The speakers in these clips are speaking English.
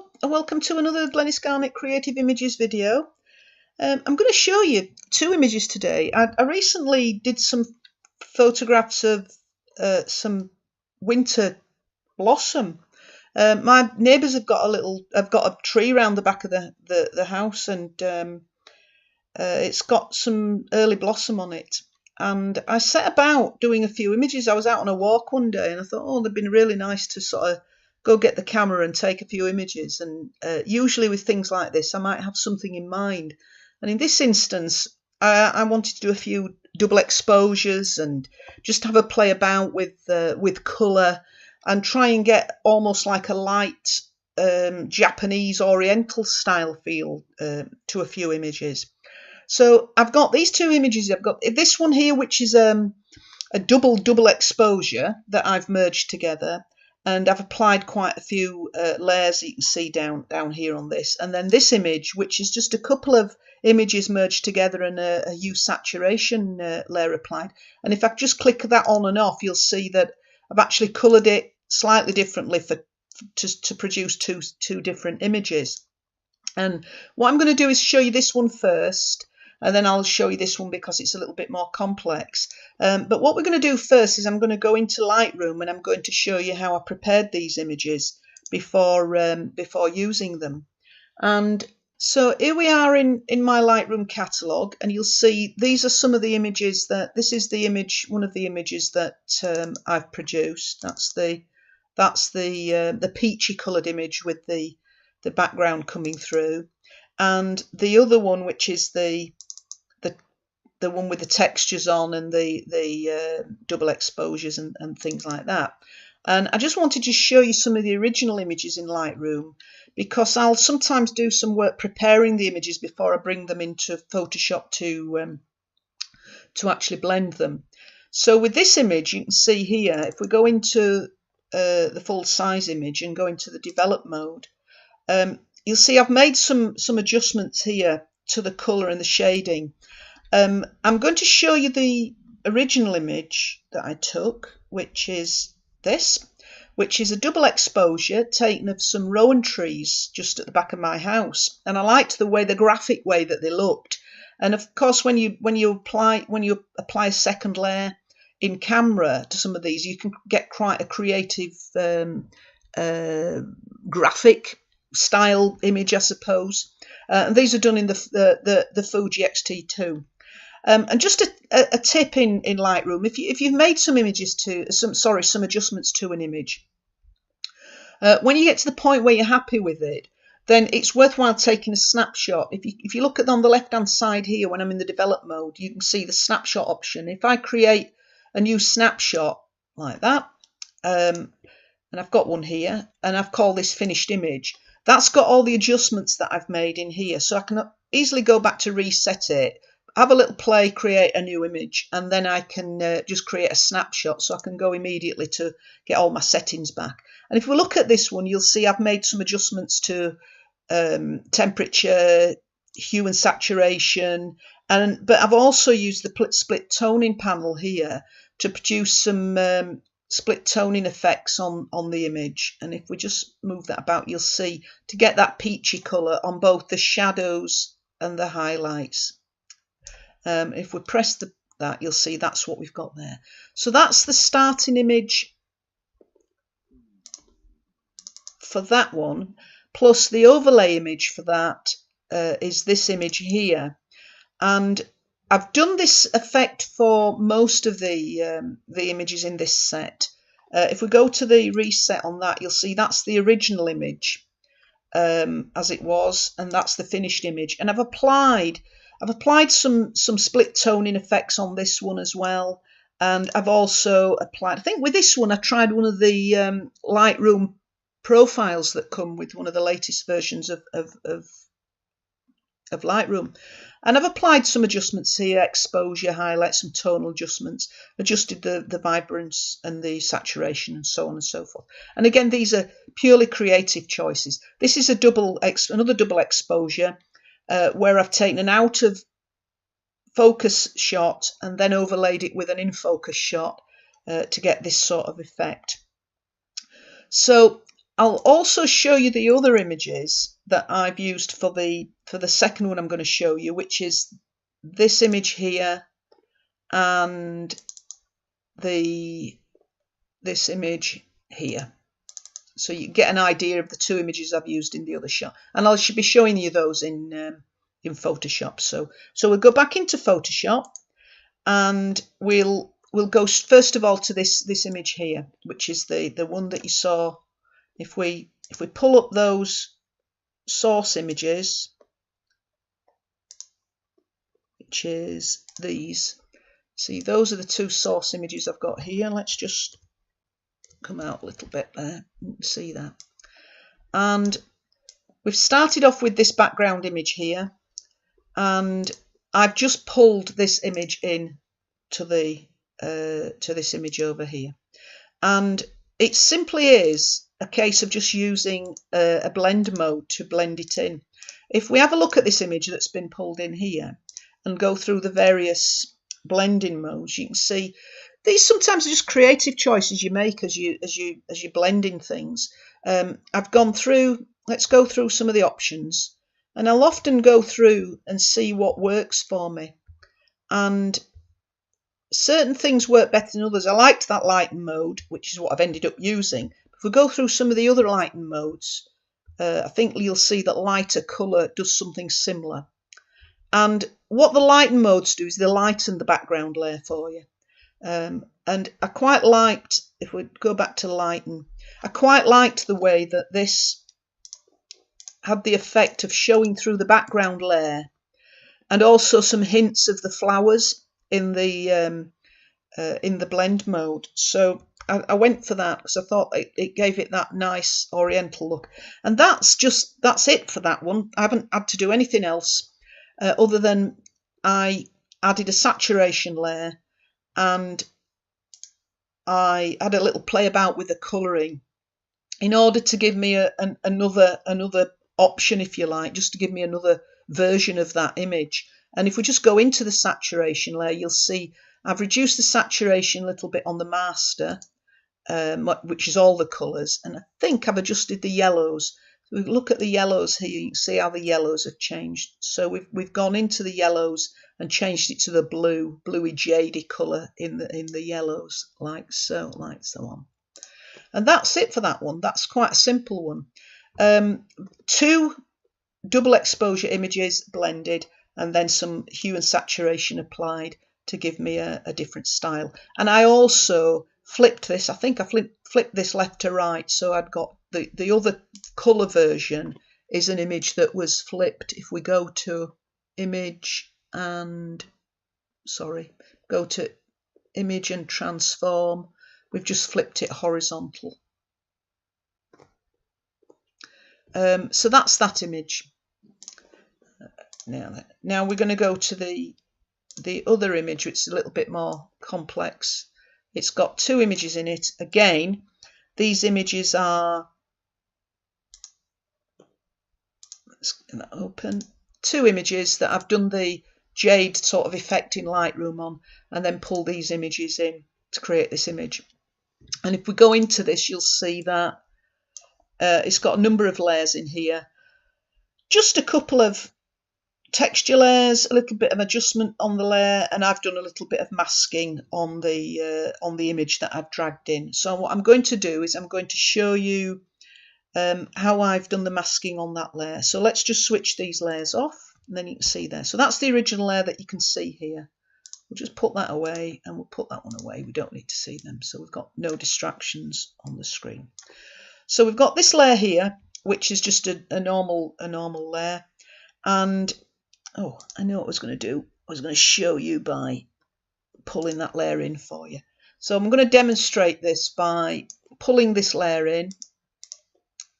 Hello and welcome to another Glenys Garnett Creative Images video. I'm going to show you two images today. I recently did some photographs of some winter blossom. My neighbours have got a tree around the back of the house, and it's got some early blossom on it. And I set about doing a few images. I was out on a walk one day and I thought, oh, they'd been really nice to sort of go get the camera and take a few images. And usually with things like this, I might have something in mind. And in this instance, I wanted to do a few double exposures and just have a play about with colour and try and get almost like a light Japanese oriental style feel to a few images. So I've got these two images. I've got this one here, which is a double exposure that I've merged together, and I've applied quite a few layers that you can see down here on this. And then this image, which is just a couple of images merged together and a hue saturation layer applied. And if I just click that on and off, you'll see that I've actually coloured it slightly differently to produce two different images. And what I'm going to do is show you this one first, and then I'll show you this one because it's a little bit more complex. But what we're going to do first is I'm going to go into Lightroom and I'm going to show you how I prepared these images before using them. And so here we are in my Lightroom catalogue, and you'll see these are some of the images this is the image, one of the images that I've produced. That's the peachy coloured image with the background coming through, and the other one, which is the one with the textures on and the double exposures and things like that. And I just wanted to show you some of the original images in Lightroom, because I'll sometimes do some work preparing the images before I bring them into Photoshop to actually blend them. So with this image, you can see here, if we go into the full size image and go into the develop mode, you'll see I've made some adjustments here to the colour and the shading. I'm going to show you the original image that I took, which is this, which is a double exposure taken of some rowan trees just at the back of my house. And I liked the graphic way that they looked. And of course, when you apply a second layer in camera to some of these, you can get quite a creative graphic style image, I suppose. And these are done in the Fuji X-T2. And just a tip in Lightroom: if you've made some adjustments to an image, when you get to the point where you're happy with it, then it's worthwhile taking a snapshot. If you look at on the left hand side here, when I'm in the develop mode, you can see the snapshot option. If I create a new snapshot like that, and I've got one here, and I've called this finished image, that's got all the adjustments that I've made in here, so I can easily go back to reset it, have a little play, create a new image, and then I can just create a snapshot, so I can go immediately to get all my settings back. And if we look at this one, you'll see I've made some adjustments to temperature, hue and saturation, but I've also used the split toning panel here to produce some split toning effects on the image. And if we just move that about, you'll see to get that peachy colour on both the shadows and the highlights. If we press that, you'll see that's what we've got there. So that's the starting image for that one, plus the overlay image for that is this image here. And I've done this effect for most of the images in this set. If we go to the reset on that, you'll see that's the original image as it was, and that's the finished image. And I've applied some split toning effects on this one as well. And I've also applied, I think with this one, I tried one of the Lightroom profiles that come with one of the latest versions of Lightroom. And I've applied some adjustments here, exposure, highlight, some tonal adjustments, adjusted the vibrance and the saturation and so on and so forth. And again, these are purely creative choices. This is another double exposure where I've taken an out of focus shot and then overlaid it with an in focus shot to get this sort of effect. So I'll also show you the other images that I've used for the second one I'm going to show you, which is this image here and this image here. So you get an idea of the two images I've used in the other shot, and I should be showing you those in Photoshop. So we'll go back into Photoshop, and we'll go first of all to this image here, which is the one that you saw. If we pull up those source images, which is these, see, those are the two source images I've got here. Let's just come out a little bit there, you can see that. And we've started off with this background image here, and I've just pulled this image in to this image over here, and it simply is a case of just using a blend mode to blend it in. If we have a look at this image that's been pulled in here and go through the various blending modes, you can see these sometimes are just creative choices you make as you're blending things. I've gone through, let's go through some of the options, and I'll often go through and see what works for me, and certain things work better than others. I liked that lighten mode, which is what I've ended up using. If we go through some of the other lighten modes, I think you'll see that lighter colour does something similar. And what the lighten modes do is they lighten the background layer for you. And I quite liked, if we go back to lighten, I quite liked the way that this had the effect of showing through the background layer, and also some hints of the flowers in the blend mode. So I went for that because I thought it gave it that nice oriental look. And that's it for that one. I haven't had to do anything else other than I added a saturation layer, and I had a little play about with the colouring in order to give me another option, if you like, just to give me another version of that image. And if we just go into the saturation layer, you'll see I've reduced the saturation a little bit on the master, which is all the colours, and I think I've adjusted the yellows. So we look at the yellows here, you can see how the yellows have changed. So we've gone into the yellows and changed it to the bluey jadey colour in the yellows, like so on. And that's it for that one. That's quite a simple one. 2 double exposure images blended, and then some hue and saturation applied to give me a different style. And I also flipped this, I think I flipped this left to right, so I'd got the other colour version is an image that was flipped. If we go to image and, go to image and transform, we've just flipped it horizontal. So that's that image. Now we're going to go to the other image, which is a little bit more complex. It's got 2 images in it. Again, these images are, let's get that open, 2 images that I've done the jade sort of effect in Lightroom on, and then pull these images in to create this image. And if we go into this, you'll see that it's got a number of layers in here, just a couple of texture layers, a little bit of adjustment on the layer, and I've done a little bit of masking on the image that I've dragged in. So what I'm going to do is I'm going to show you how I've done the masking on that layer. So let's just switch these layers off, and then you can see there. So that's the original layer that you can see here. We'll just put that away, and we'll put that one away. We don't need to see them, so we've got no distractions on the screen. So we've got this layer here, which is just a normal layer, and oh, I know what I was going to do. I was going to show you by pulling that layer in for you. So I'm going to demonstrate this by pulling this layer in.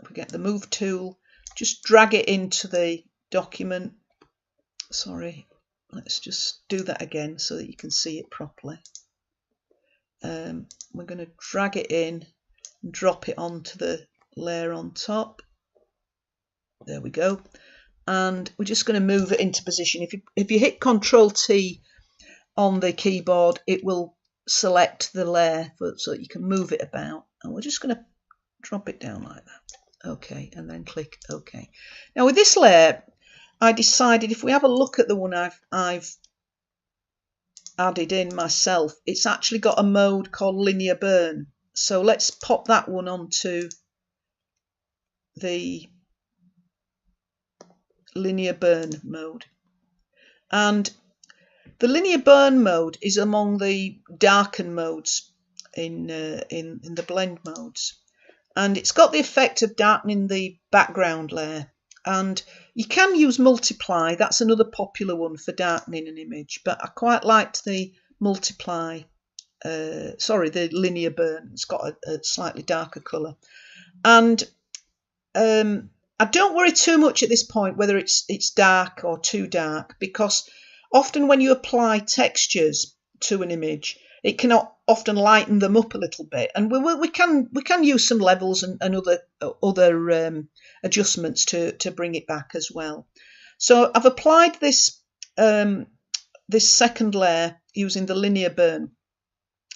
If we get the move tool, just drag it into the document. Sorry, let's just do that again so that you can see it properly. We're going to drag it in and drop it onto the layer on top. There we go. And we're just going to move it into position. If you hit Control-T on the keyboard, it will select the layer so that you can move it about. And we're just going to drop it down like that. Okay, and then click OK. Now with this layer, I decided if we have a look at the one I've added in myself, it's actually got a mode called linear burn. So let's pop that one onto the linear burn mode. And the linear burn mode is among the darken modes in the blend modes, and it's got the effect of darkening the background layer. And you can use multiply, that's another popular one for darkening an image, but I quite liked the multiply, the linear burn. It's got a slightly darker colour. And I don't worry too much at this point whether it's dark or too dark, because often when you apply textures to an image, it can often lighten them up a little bit, and we can use some levels and other adjustments to bring it back as well. So I've applied this this second layer using the linear burn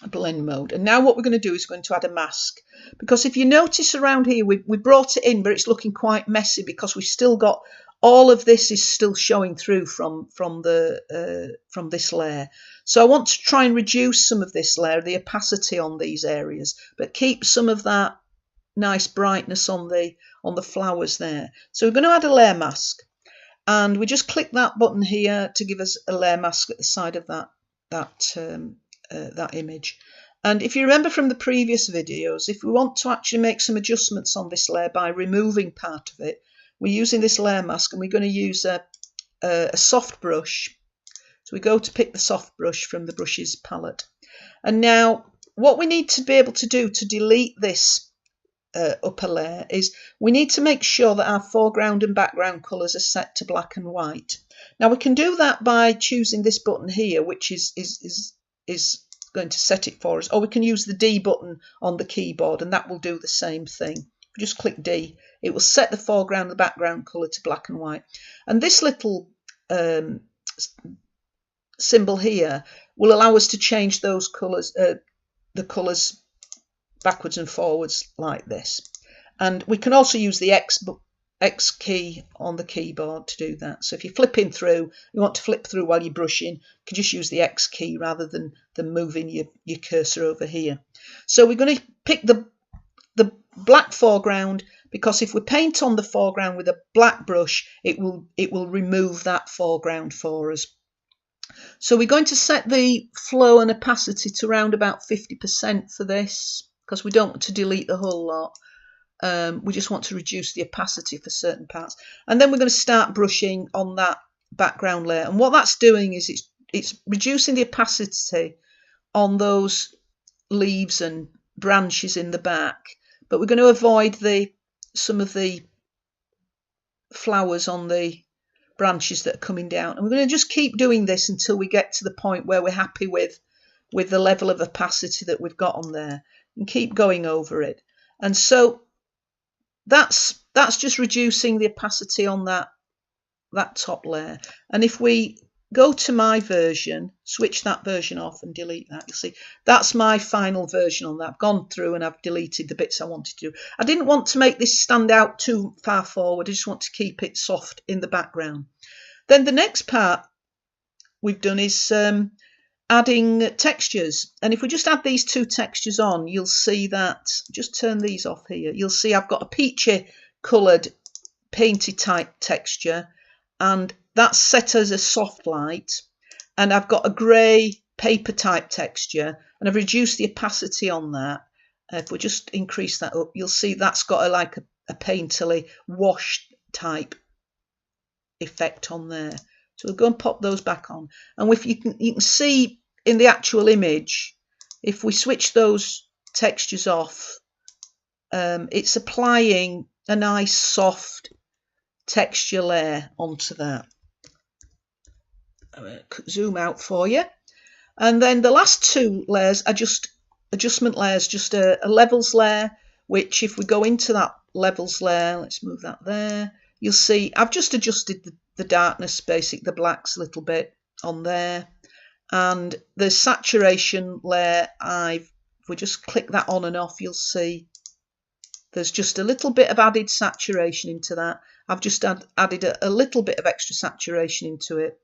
blend mode, and now what we're going to do is going to add a mask, because if you notice around here we brought it in, but it's looking quite messy because we've still got all of this is still showing through from this layer. So I want to try and reduce some of this layer, the opacity on these areas, but keep some of that nice brightness on the flowers there. So we're going to add a layer mask, and we just click that button here to give us a layer mask at the side of that image. And if you remember from the previous videos, if we want to actually make some adjustments on this layer by removing part of it, we're using this layer mask, and we're going to use a soft brush. So we go to pick the soft brush from the brushes palette. And now what we need to be able to do to delete this upper layer is we need to make sure that our foreground and background colours are set to black and white. Now we can do that by choosing this button here, which is going to set it for us, or we can use the D button on the keyboard, and that will do the same thing. If we just click D, it will set the foreground and the background colour to black and white. And this little symbol here will allow us to change those colours, the colours backwards and forwards like this. And we can also use the X key on the keyboard to do that. So if you're flipping through, you want to flip through while you're brushing, you can just use the X key rather than moving your cursor over here. So we're going to pick the black foreground, because if we paint on the foreground with a black brush, it will remove that foreground for us. So we're going to set the flow and opacity to around about 50% for this, because we don't want to delete the whole lot. We just want to reduce the opacity for certain parts. And then we're going to start brushing on that background layer. And what that's doing is it's reducing the opacity on those leaves and branches in the back. But we're going to avoid some of the flowers on the branches that are coming down. And we're going to just keep doing this until we get to the point where we're happy with the level of opacity that we've got on there, and keep going over it. And so that's just reducing the opacity on that top layer. And if we go to my version, switch that version off and delete that, you'll see that's my final version on that. I've gone through and I've deleted the bits I wanted to do. I didn't want to make this stand out too far forward. I just want to keep it soft in the background. Then the next part we've done is adding textures. And if we just add these two textures on, you'll see that, just turn these off here, you'll see I've got a peachy coloured painty type texture, and that's set as a soft light, and I've got a grey paper type texture, and I've reduced the opacity on that. If we just increase that up, you'll see that's got like a painterly wash type effect on there. So we'll go and pop those back on, and if you can see in the actual image, if we switch those textures off, it's applying a nice soft texture layer onto that. I'm going to zoom out for you. And then the last two layers are just adjustment layers, just a levels layer, which if we go into that levels layer, let's move that there, you'll see I've just adjusted the darkness, the blacks a little bit on there. And the saturation layer, if we just click that on and off, you'll see There's just a little bit of added saturation into that. I've just added a little bit of extra saturation into it.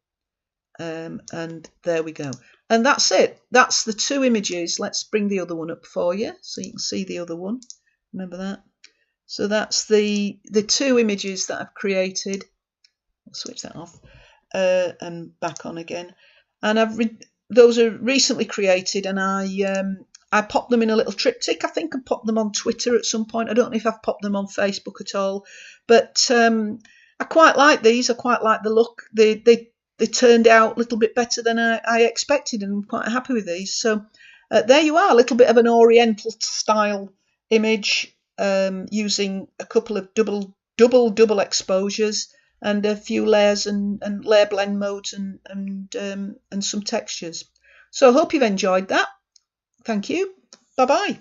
And there we go. And that's it. That's the two images. Let's bring the other one up for you so you can see the other one. Remember that? So that's the two images that I've created. I'll switch that off and back on again. And those are recently created, and I popped them in a little triptych. I think I popped them on Twitter at some point. I don't know if I've popped them on Facebook at all, but I quite like these. I quite like the look. They turned out a little bit better than I expected, and I'm quite happy with these. So there you are, a little bit of an oriental style image using a couple of double exposures and a few layers and layer blend modes and some textures. So I hope you've enjoyed that. Thank you. Bye bye.